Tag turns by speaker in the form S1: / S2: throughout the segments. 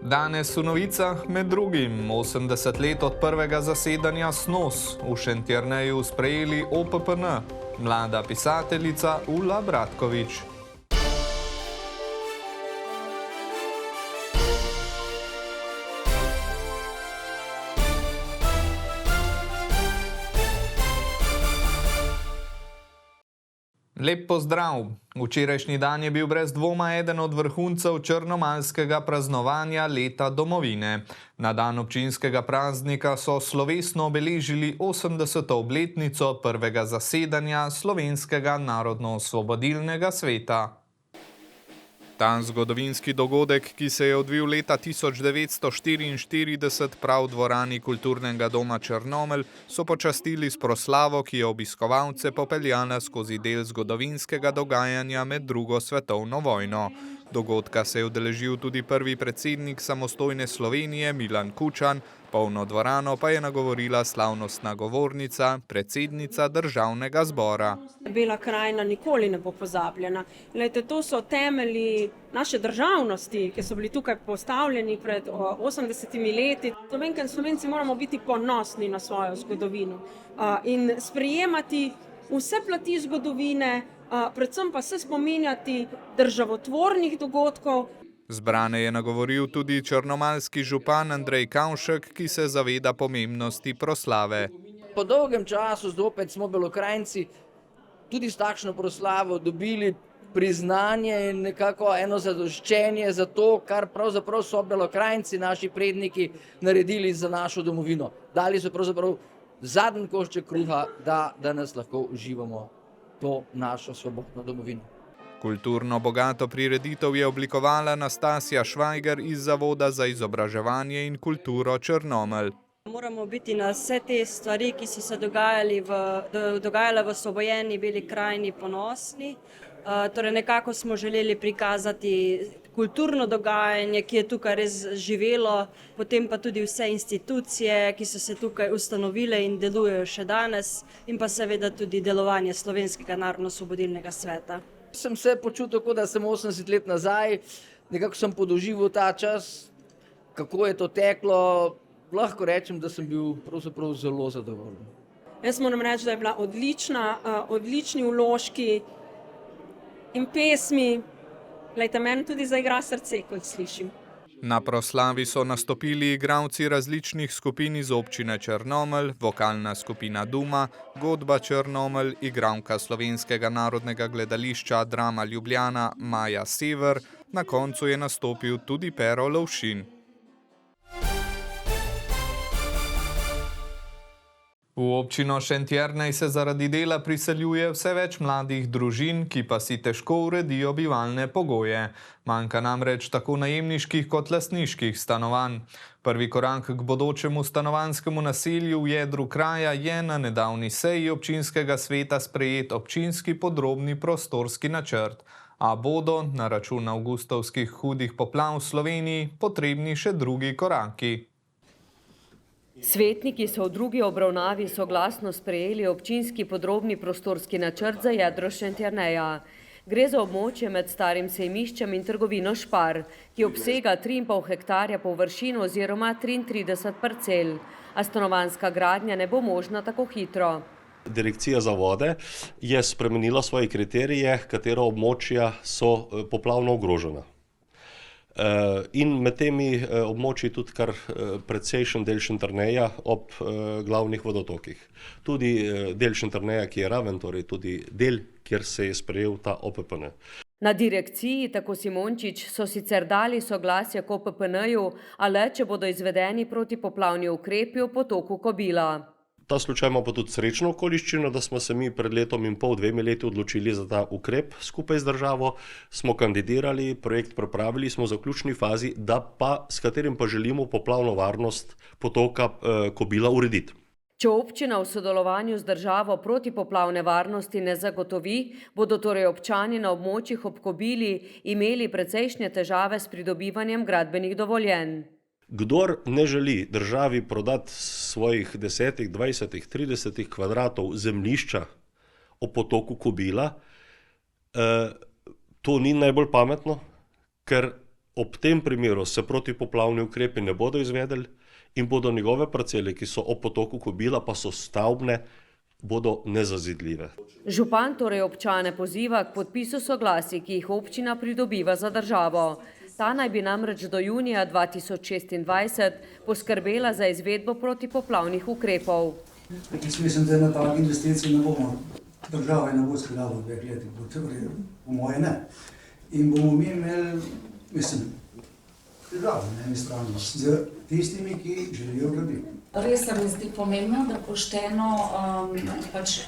S1: Danes v novicah med drugim 80 let od prvega zasedanja SNOS v Šentjerneju sprejeli OPPN, mlada pisateljica Ula Bratkovič. Lep pozdrav! Včerajšnji dan je bil brez dvoma eden od vrhuncev črnomaljskega praznovanja leta domovine. Na dan občinskega praznika so slovesno obeležili 80. obletnico prvega zasedanja Slovenskega narodno-osvobodilnega sveta. Ta zgodovinski dogodek, ki se je odvil leta 1944 prav v dvorani Kulturnega doma Črnomelj, so počastili s proslavo, ki je obiskovalce popeljala skozi del zgodovinskega dogajanja med drugo svetovno vojno. Dogodka se je udeležil tudi prvi predsednik samostojne Slovenije Milan Kučan, polno dvorano pa je nagovorila slavnostna govornica, predsednica Državnega zbora.
S2: Bela krajina nikoli ne bo pozabljena. Glejte, to so temelji naše državnosti, ki so bili tukaj postavljeni pred 80 leti. Slovenke in Slovenci moramo biti ponosni na svojo zgodovino in sprejemati vse plati zgodovine, predvsem pa se spominjati državotvornih dogodkov.
S1: Zbrane je nagovoril tudi črnomaljski župan Andrej Kavšek, ki se zaveda pomembnosti proslave.
S3: Po dolgem času zopet smo Belokranjci tudi s takšno proslavo dobili priznanje in nekako eno zadoščenje za to, kar pravzaprav so Belokranjci, naši predniki, naredili za našo domovino. Dali so pravzaprav zadnji košček kruha, da danes lahko uživamo to našo svobodno domovino.
S1: Kulturno bogato prireditev je oblikovala Nastasja Švajger iz Zavoda za izobraževanje in kulturo Črnomelj.
S4: Moramo biti na vse te stvari, ki so se dogajale v osvobojeni Beli krajini, ponosni. Torej nekako smo želeli prikazati kulturno dogajanje, ki je tukaj res živelo, potem pa tudi vse institucije, ki so se tukaj ustanovile in delujejo še danes, in pa seveda tudi delovanje Slovenskega narodno-osvobodilnega sveta.
S3: Sem se počutil, kot da sem 80 let nazaj, nekako sem podoživel ta čas, kako je to teklo. Lahko rečem, da sem bil pravzaprav zelo zadovoljen.
S2: Jaz moram reči, da je bila odlični vložki in pesmi. Glejte, meni tudi zaigra srce, kot slišim.
S1: Na proslavi so nastopili igralci različnih skupin iz občine Črnomelj, vokalna skupina Duma, godba Črnomelj, igralka Slovenskega narodnega gledališča Drama Ljubljana Maja Sever, na koncu je nastopil tudi Pero Lovšin. V občino Šentjernej se zaradi dela priseljuje vse več mladih družin, ki pa si težko uredijo bivalne pogoje. Manjka namreč tako najemniških kot lastniških stanovanj. Prvi korak k bodočemu stanovanjskemu naselju v jedru kraja je na nedavni seji občinskega sveta sprejet občinski podrobni prostorski načrt. A bodo na račun avgustovskih hudih poplav v Sloveniji potrebni še drugi koraki.
S5: Svetniki so v drugi obravnavi soglasno sprejeli občinski podrobni prostorski načrt za jedro Šentjerneja. Gre za območje med starim sejmiščem in trgovino Špar, ki obsega 3,5 hektarja površin oziroma 33 parcel, a stanovanjska gradnja ne bo možna tako hitro.
S6: Direkcija za vode je spremenila svoje kriterije, katera območja so poplavno ogrožena. In med temi območji tudi kar precejšen del Šentjerneja ob glavnih vodotokih. Tudi del Šentjerneja, ki je raven, torej tudi del, kjer se je sprejel ta OPPN.
S5: Na direkciji, tako Simončič, so sicer dali soglasje k OPPN-ju, a le, če bodo izvedeni protipoplavni ukrepi v potoku Kobila.
S6: Ta slučaj ima pa tudi srečno okoliščino, da smo se mi pred letom in pol, 2 leti odločili za ta ukrep skupaj z državo, smo kandidirali, projekt pripravili, smo v zaključni fazi, s katerim pa želimo poplavno varnost potoka Kobila urediti.
S5: Če občina v sodelovanju z državo protipoplavne varnosti ne zagotovi, bodo torej občani na območjih ob Kobili imeli precejšnje težave s pridobivanjem gradbenih dovoljenj.
S6: Kdor ne želi državi prodati svojih 10, 20, 30 kvadratov zemljišča ob potoku Kobila, to ni najbolj pametno, ker Ob tem primeru se protipoplavni ukrepi ne bodo izvedeli in bodo njegove parcele, ki so ob potoku Kobila, pa so stavbne, bodo nezazidljive.
S5: Župan torej občane poziva k podpisu soglasij, ki jih občina pridobiva za državo. Ta naj bi namreč do junija 2026 poskrbela za izvedbo protipoplavnih ukrepov.
S7: Jaz mislim, da na tak investicij ne bomo, država ne bo skladala v 2 letih, po moje ne. In bomo mi imeli, državo na eni strani, z tistimi, ki želijo graditi.
S8: Res se mi zdi pomembno, da pošteno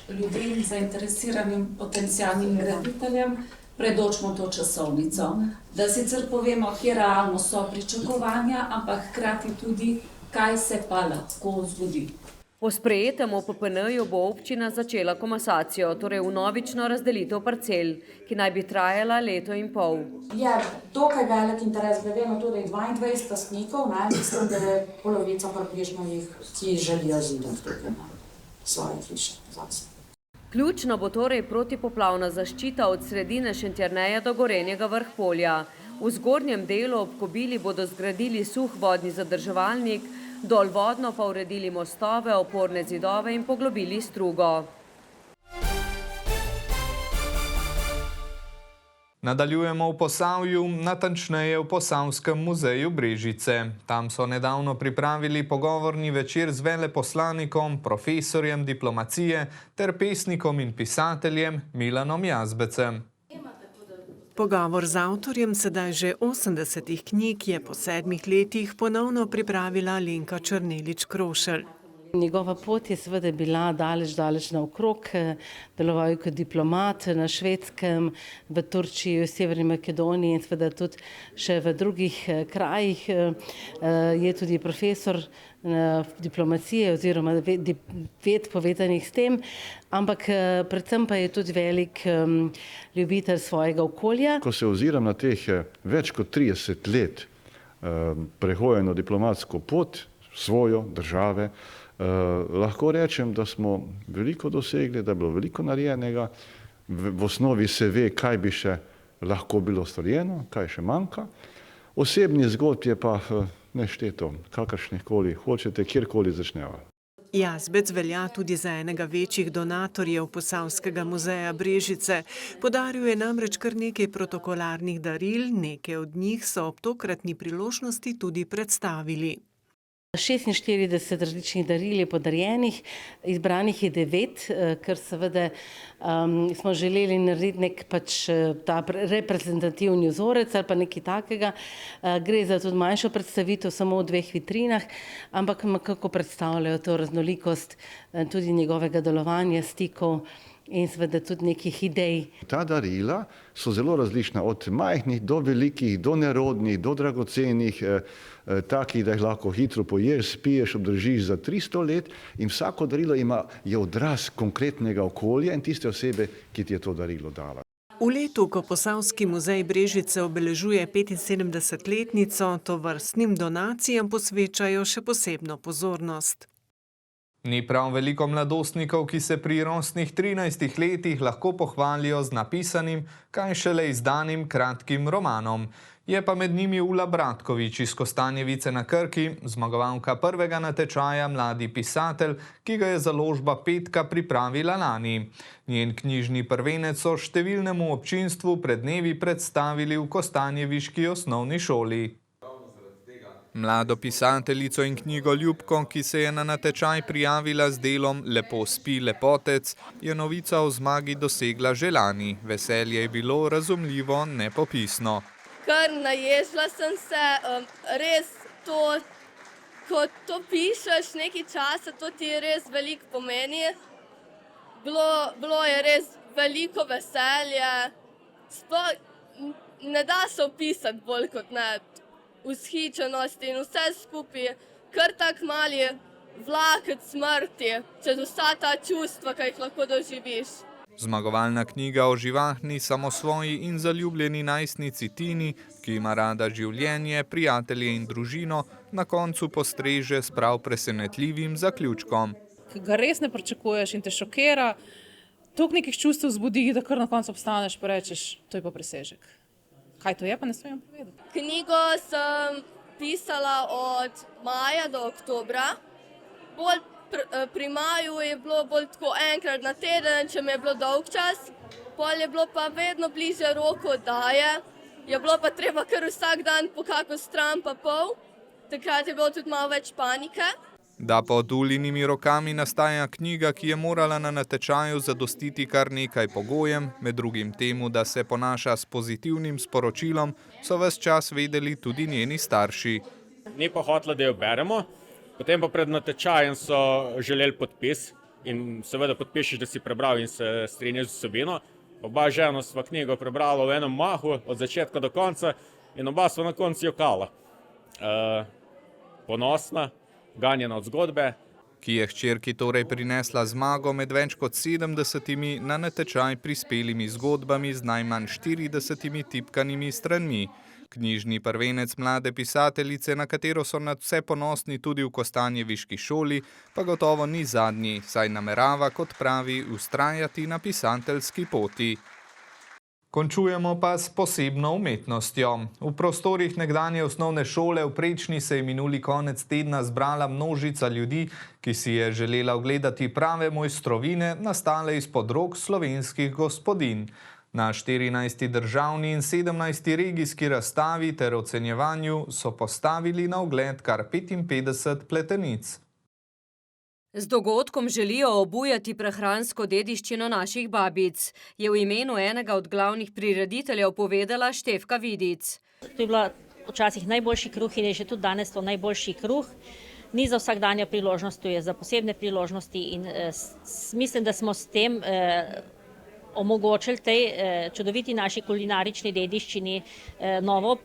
S8: ljudem, zainteresiranim potencialnim graditeljem, predočimo to časovnico. Da sicer povemo, kje realno so pričakovanja, ampak hkrati tudi, kaj se pa lahko zgodi.
S5: Po sprejetem OPPN-ju bo občina začela komasacijo, torej vnovično razdelitev parcel, ki naj bi trajala 1,5 leta.
S9: Je dokaj velik interes, glede na to, da je 22 lastnikov, mislim, da je polovica približno jih, ki želijo zidati tukaj na svoje hiše zase.
S5: Ključno bo torej protipoplavna zaščita od sredine Šentjerneja do Gorenjega Vrhpolja. V zgornjem delu ob Kobili bodo zgradili suh vodni zadrževalnik, dol vodno pa uredili mostove, oporne zidove in poglobili strugo.
S1: Nadaljujemo v Posavju, natančneje v Posavskem muzeju Brežice. Tam so nedavno pripravili pogovorni večer z veleposlanikom, profesorjem diplomacije ter pesnikom in pisateljem Milanom Jazbecem.
S10: Pogovor z avtorjem sedaj že 80 knjig je po 7 letih ponovno pripravila Lenka Černelič-Krošelj.
S11: Njegova pot je seveda bila daleč naokrog, deloval je kot diplomat na Švedskem, v Turčiji, v Severni Makedoniji in seveda tudi še v drugih krajih. Je tudi profesor diplomacije oziroma ved povezanih s tem, ampak predvsem pa je tudi velik ljubitelj svojega okolja.
S12: Ko se oziram na teh več kot 30 let prehojeno diplomatsko pot svojo države, lahko rečem, da smo veliko dosegli, da je bilo veliko narejenega. V osnovi se ve, kaj bi še lahko bilo storjeno, kaj še manjka. Osebni zgodb je pa nešteto, kakršnih koli hočete, kjerkoli začneva.
S10: Jazbec velja tudi za enega večjih donatorjev Posavskega muzeja Brežice. Podaril je namreč kar nekaj protokolarnih daril, nekaj od njih so ob tokratni priložnosti tudi predstavili.
S11: 46 različnih daril je podarjenih, izbranih je 9, ker seveda smo želeli narediti nek ta reprezentativni vzorec ali pa nekaj takega. Gre za tudi manjšo predstavitev, samo v 2 vitrinah, ampak kako predstavljajo to raznolikost tudi njegovega delovanja, stikov in seveda tudi nekih idej.
S12: Ta darila so zelo različna, od majhnih do velikih, do nerodnih, do dragocenih, takih, da jih lahko hitro poješ, spiješ, obdržiš za 300 let in vsako darilo je odraz konkretnega okolja in tiste osebe, ki ti je to darilo dala.
S10: V letu, ko Posavski muzej Brežice obeležuje 75-letnico, tovrstnim donacijam posvečajo še posebno pozornost.
S1: Ni prav veliko mladostnikov, ki se pri rosnih 13 letih lahko pohvalijo z napisanim, kaj šele izdanim kratkim romanom. Je pa med njimi Ula Bratkovič iz Kostanjevice na Krki, zmagovalka prvega natečaja Mladi pisatelj, ki ga je založba Petka pripravila lani. Njen knjižni prvenec so številnemu občinstvu pred dnevi predstavili v Kostanjeviški osnovni šoli. Mlado pisateljico in knjigoljubko, ki se je na natečaj prijavila z delom Lepo spi, lepotec, je novica o zmagi dosegla že lani. Veselje je bilo razumljivo nepopisno.
S13: Kar naježila sem se, res to, ko to pišeš nekaj časa, to ti res veliko pomeni. Bilo je res veliko veselje, sploh ne da se opisati bolj kot ne. Vzhičenost in vse skupaj, kar tak mali vlakec smrti, čez vsa ta čustva, ki jih lahko doživiš.
S1: Zmagovalna knjiga o živahni, samosvoji in zaljubljeni najstnici Tini, ki ima rada življenje, prijatelje in družino, na koncu postreže s prav presenetljivim zaključkom.
S14: Ki ga res ne pričakuješ in te šokira, toliko nekih čustev vzbudi, da kar na koncu obstaneš pa rečeš, to je pa presežek. Kaj to je, pa ne smem povedati.
S13: Knjigo sem pisala od maja do oktobra. Bolj pri maju je bilo bolj tako enkrat na teden, če mi je bilo dolg čas. Pol je bilo pa vedno bliže roku oddaje. Je bilo pa treba kar vsak dan po kako stran pa pol. Takrat je bilo tudi malo več panike.
S1: Da pod Ulinimi rokami nastaja knjiga, ki je morala na natečaju zadostiti kar nekaj pogojem, med drugim temu, da se ponaša s pozitivnim sporočilom, so ves čas vedeli tudi njeni starši.
S15: Ni pa hotela, da jo beremo, potem pa pred natečajem so želeli podpis in seveda podpišeš, da si prebral in se strinjaš z vsebino. Oba žena sva knjigo prebrala v enem mahu, od začetka do konca, in oba sva na koncu jokala. Ponosna, ganjena od zgodbe.
S1: Ki je hčerki torej prinesla zmago med več kot 70 na natečaj prispelimi zgodbami z najmanj 40 tipkanimi stranmi. Knjižni prvenec mlade pisateljice, na katero so nadvse ponosni tudi v Kostanjeviški šoli, pa gotovo ni zadnji, saj namerava, kot pravi, vztrajati na pisateljski poti. Končujemo pa s posebno umetnostjo. V prostorih nekdanje osnovne šole v Prečni se je minuli konec tedna zbrala množica ljudi, ki si je želela ogledati prave mojstrovine, nastale izpod rok slovenskih gospodinj. Na 14. državni in 17. regijski razstavi ter ocenjevanju so postavili na ogled kar 55 pletenic.
S5: Z dogodkom želijo obujati prehransko dediščino naših babic, je v imenu enega od glavnih prirediteljev povedala Štefka Vidic.
S16: To je bila včasih najboljši kruh in je že tudi danes to najboljši kruh. Ni za vsakdanje priložnost, to je za posebne priložnosti in mislim, da smo s tem omogočili tej čudoviti naši kulinarični dediščini novo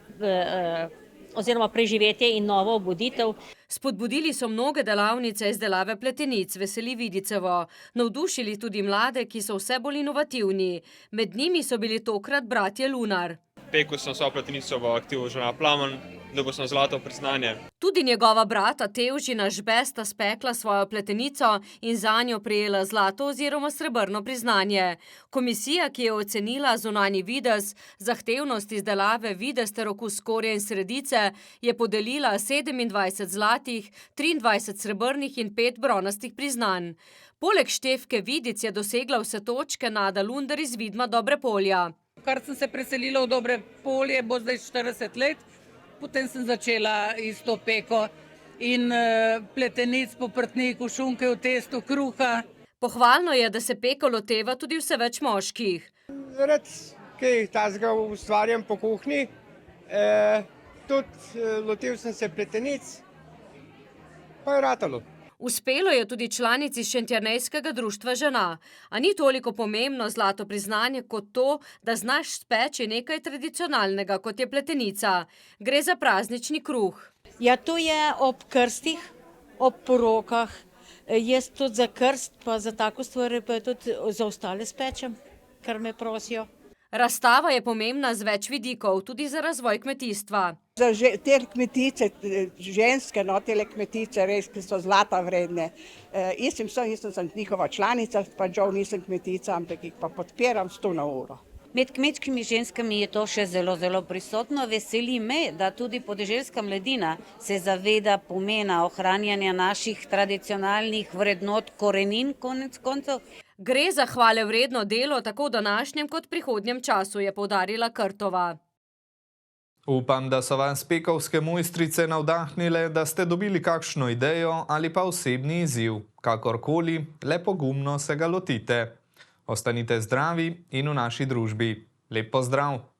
S16: oziroma preživetje in novo obuditev.
S5: Spodbudili so mnoge delavnice izdelave pletenic, veseli Vidicevo, navdušili tudi mlade, ki so vse bolj inovativni. Med njimi so bili tokrat bratje Lunar.
S17: Pekel sem svojo pletenico v aktivu Žana Plamen, dobil sem zlato priznanje.
S5: Tudi njegova brata Tevžina Žbesta spekla svojo pletenico in zanjo prejela zlato oziroma srebrno priznanje. Komisija, ki je ocenila zunanji videz, zahtevnost izdelave, videz ter okus skorje in sredice, je podelila 27 zlatih, 23 srebrnih in 5 bronastih priznanj. Poleg Štefke Vidic je dosegla vse točke Nada Lunder iz Vidma Dobre Polja.
S18: Kar sem se preselila v Dobre Polje, bo zdaj 40 let. Potem sem začela isto peko in pletenic, poprtnikov, šunke v testu, kruha.
S5: Pohvalno je, da se peko loteva tudi vse več moških.
S19: Rad kaj tazga ustvarjam po kuhinji. Tudi lotil sem se pletenic, pa je ratalo.
S5: Uspelo je tudi članici Šentjernejskega društva žena. A ni toliko pomembno zlato priznanje kot to, da znaš speči nekaj tradicionalnega, kot je pletenica. Gre za praznični kruh.
S20: Ja, to je ob krstih, ob porokah. Jaz tudi za krst, pa za tako stvar, pa tudi za ostale spečem, kar me prosijo.
S5: Razstava je pomembna z več vidikov, tudi za razvoj kmetijstva.
S21: Za te kmetice, ženske, te kmetice res, ki so zlata vredne. Jaz sem njihova članica, pa žal nisem kmetica, ampak jih pa podpiram 100 na uro.
S22: Med kmečkimi ženskami je to še zelo, zelo prisotno. Veseli me, da tudi podeželska mladina se zaveda pomena ohranjanja naših tradicionalnih vrednot, korenin, konec koncev.
S5: Gre za hvale vredno delo tako v današnjem kot prihodnjem času, je poudarila Krtova.
S1: Upam, da so vas pekovske mojstrice navdahnile, da ste dobili kakšno idejo ali pa osebni izziv. Kakorkoli, le pogumno se ga lotite. Ostanite zdravi in v naši družbi. Lep pozdrav!